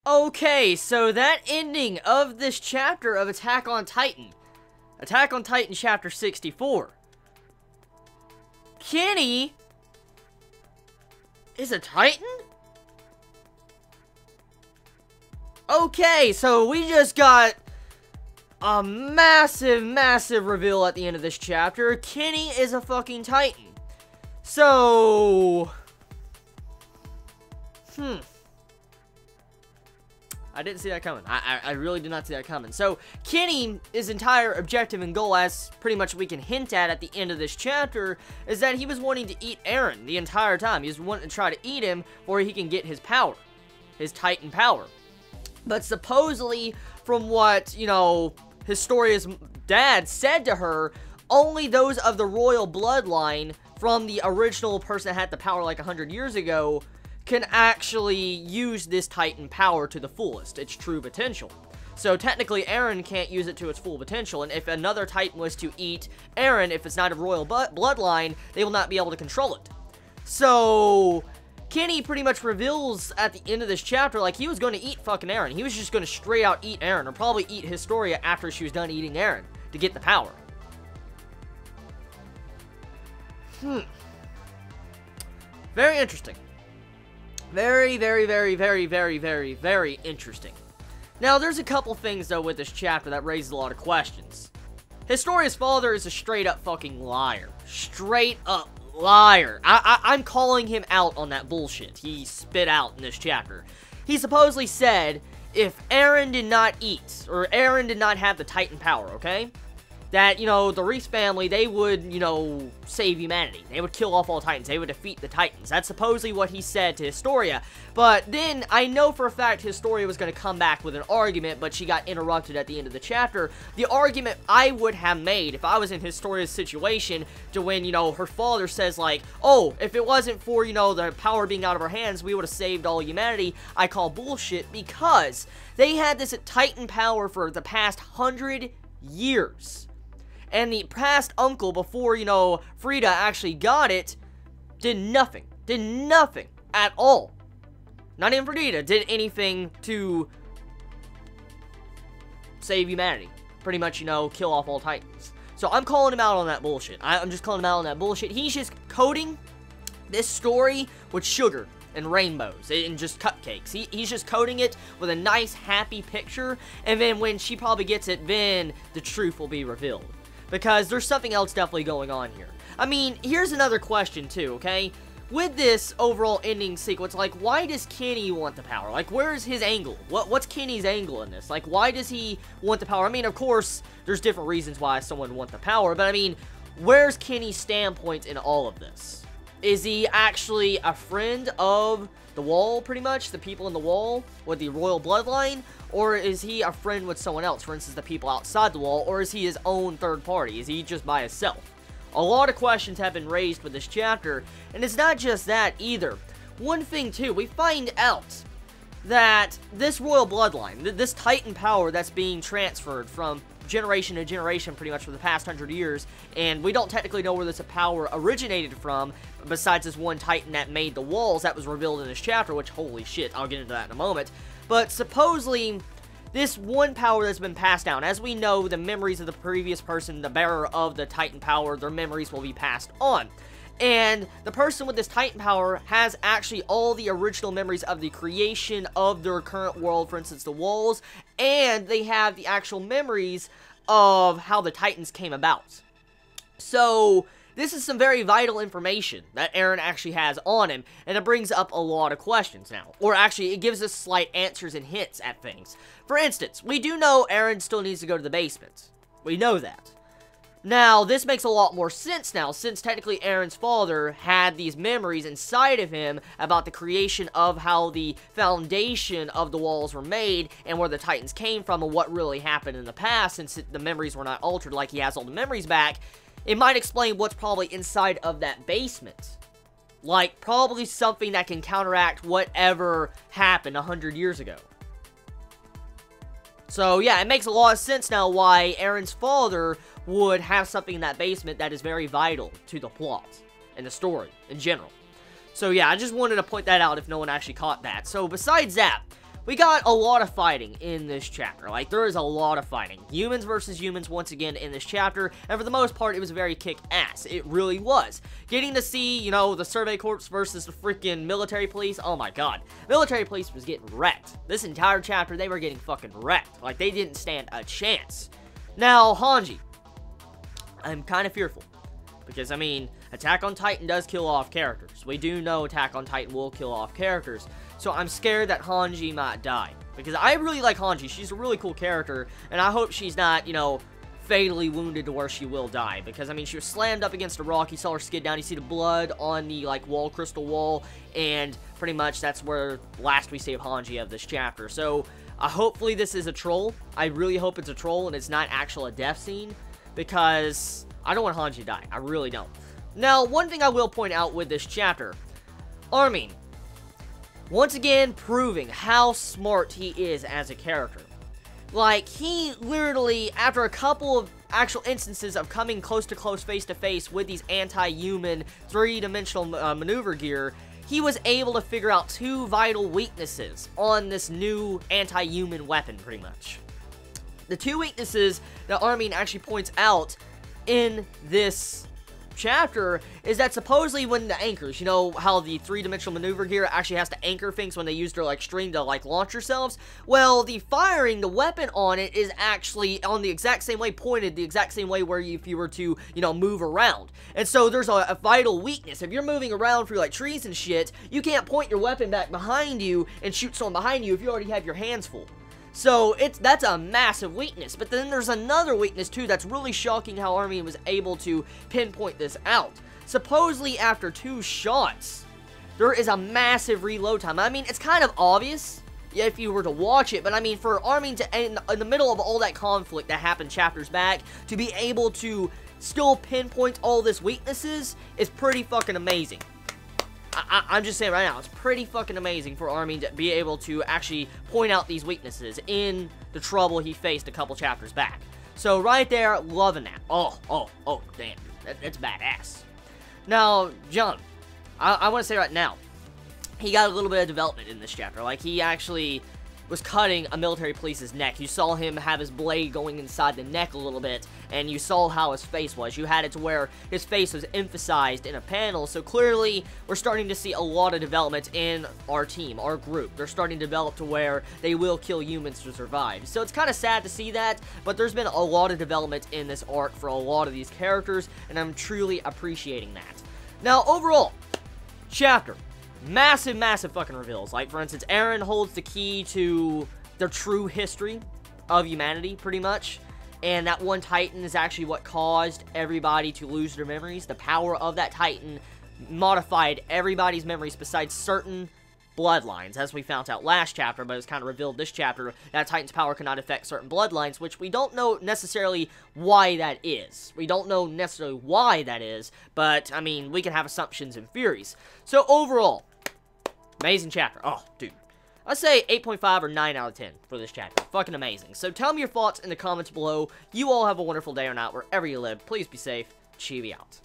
Okay, so that ending of this chapter of Attack on Titan chapter 64. Kenny is a Titan? Okay, so we just got a massive reveal at the end of this chapter. Kenny is a fucking Titan. So... I didn't see that coming. I really did not see that coming. So, Kenny's entire objective and goal, as pretty much we can hint at the end of this chapter, is that he was wanting to eat Eren the entire time. He was wanting to try to eat him before he can get his power. His Titan power. But supposedly, from what, you know, Historia's dad said to her, only those of the royal bloodline from the original person that had the power like 100 years ago can actually use this Titan power to the fullest, its true potential. So technically, Eren can't use it to its full potential, and if another Titan was to eat Eren, if it's not a royal bloodline, they will not be able to control it. So, Kenny pretty much reveals at the end of this chapter, like, he was going to eat fucking Eren. He was just going to straight out eat Eren, or probably eat Historia after she was done eating Eren, to get the power. Very interesting. Very interesting. Now, there's a couple things, though, with this chapter that raises a lot of questions. Historia's father is a straight-up fucking liar. Straight-up liar. I'm calling him out on that bullshit he spit out in this chapter. He supposedly said, if Eren did not eat, or Eren did not have the Titan power, okay? That, you know, the Reese family, they would, you know, save humanity. They would kill off all Titans. They would defeat the Titans. That's supposedly what he said to Historia. But then, I know for a fact Historia was going to come back with an argument, but she got interrupted at the end of the chapter. The argument I would have made, if I was in Historia's situation, to when, you know, her father says, like, oh, if it wasn't for, you know, the power being out of our hands, we would have saved all humanity, I call bullshit, because they had this Titan power for the past 100 years. And the past uncle, before, you know, Frida actually got it, did nothing. Did nothing at all. Not even Frida did anything to save humanity. Pretty much, you know, kill off all Titans. So I'm calling him out on that bullshit. I'm just calling him out on that bullshit. He's just coding this story with sugar and rainbows and just cupcakes. He's just coding it with a nice, happy picture. And then when she probably gets it, then the truth will be revealed. Because there's something else definitely going on here. I mean, here's another question too, okay? With this overall ending sequence, like, why does Kenny want the power? Like, where's his angle? What's Kenny's angle in this? Like, why does he want the power? I mean, of course, there's different reasons why someone would want the power, but I mean, where's Kenny's standpoint in all of this? Is he actually a friend of the Wall, pretty much? The people in the Wall with the royal bloodline? Or is he a friend with someone else, for instance, the people outside the Wall? Or is he his own third party? Is he just by himself? A lot of questions have been raised with this chapter, and it's not just that either. One thing, too, we find out that this royal bloodline, this Titan power that's being transferred from generation to generation pretty much for the past 100 years, and we don't technically know where this power originated from, besides this one Titan that made the walls that was revealed in this chapter, which, holy shit, I'll get into that in a moment. But supposedly, this one power that's been passed down, as we know, the memories of the previous person, the bearer of the Titan power, their memories will be passed on. And the person with this Titan power has actually all the original memories of the creation of their current world, for instance, the walls, and they have the actual memories of how the Titans came about. So, this is some very vital information that Eren actually has on him, and it brings up a lot of questions now. Or actually, it gives us slight answers and hints at things. For instance, we do know Eren still needs to go to the basement. We know that. Now, this makes a lot more sense now, since technically Eren's father had these memories inside of him about the creation of how the foundation of the walls were made, and where the Titans came from, and what really happened in the past, since the memories were not altered like he has all the memories back. It might explain what's probably inside of that basement. Like, probably something that can counteract whatever happened 100 years ago. So, yeah, it makes a lot of sense now why Eren's father would have something in that basement that is very vital to the plot and the story in general. So, yeah, I just wanted to point that out if no one actually caught that. So, besides that, we got a lot of fighting in this chapter. Like, there is a lot of fighting. Humans versus humans once again in this chapter, and for the most part, it was very kick-ass. It really was. Getting to see, you know, the Survey Corps versus the freaking military police, oh my god. Military police was getting wrecked. This entire chapter, they were getting fucking wrecked. Like, they didn't stand a chance. Now, Hanji. I'm kind of fearful. Because, I mean, Attack on Titan does kill off characters. We do know Attack on Titan will kill off characters. So I'm scared that Hanji might die. Because I really like Hanji. She's a really cool character. And I hope she's not, you know, fatally wounded to where she will die. Because, I mean, she was slammed up against a rock. You saw her skid down. You see the blood on the, like, wall, crystal wall. And pretty much that's where last we see of Hanji of this chapter. So, hopefully this is a troll. I really hope it's a troll and it's not actual a death scene. Because I don't want Hanji to die. I really don't. Now, one thing I will point out with this chapter. Armin. Once again, proving how smart he is as a character. Like, he literally, after a couple of actual instances of coming close to close face-to-face with these anti-human, three-dimensional maneuver gear, he was able to figure out two vital weaknesses on this new anti-human weapon, pretty much. The two weaknesses that Armin actually points out in this chapter is that supposedly when the anchors, you know how the three-dimensional maneuver gear actually has to anchor things when they use their, like, string to, like, launch yourselves? Well, the firing, the weapon on it is actually on the exact same way, pointed the exact same way where if you were to, you know, move around. And so there's a vital weakness. If you're moving around through, like, trees and shit, you can't point your weapon back behind you and shoot someone behind you if you already have your hands full. So, that's a massive weakness. But then there's another weakness, too, that's really shocking how Armin was able to pinpoint this out. Supposedly, after 2 shots, there is a massive reload time. I mean, it's kind of obvious if you were to watch it, but I mean, for Armin to, in the middle of all that conflict that happened chapters back, to be able to still pinpoint all this weaknesses is pretty fucking amazing. I'm just saying right now, it's pretty fucking amazing for Armin to be able to actually point out these weaknesses in the trouble he faced a couple chapters back. So right there, loving that. Oh, damn. That's badass. Now, John, I want to say right now, he got a little bit of development in this chapter. Like, he actually was cutting a military police's neck. You saw him have his blade going inside the neck a little bit, and you saw how his face was. You had it to where his face was emphasized in a panel, so clearly we're starting to see a lot of development in our team, our group. They're starting to develop to where they will kill humans to survive. So it's kind of sad to see that, but there's been a lot of development in this arc for a lot of these characters, and I'm truly appreciating that. Now, overall, chapter. Massive, massive fucking reveals. Like, for instance, Eren holds the key to the true history of humanity, pretty much. And that one Titan is actually what caused everybody to lose their memories. The power of that Titan modified everybody's memories besides certain bloodlines, as we found out last chapter, but it's kind of revealed this chapter that Titan's power cannot affect certain bloodlines, which we don't know necessarily why that is. We don't know necessarily why that is, but, I mean, we can have assumptions and theories. So, overall, amazing chapter. Oh, dude. I'd say 8.5 or 9 out of 10 for this chapter. Fucking amazing. So, tell me your thoughts in the comments below. You all have a wonderful day or night wherever you live. Please be safe. Chibi out.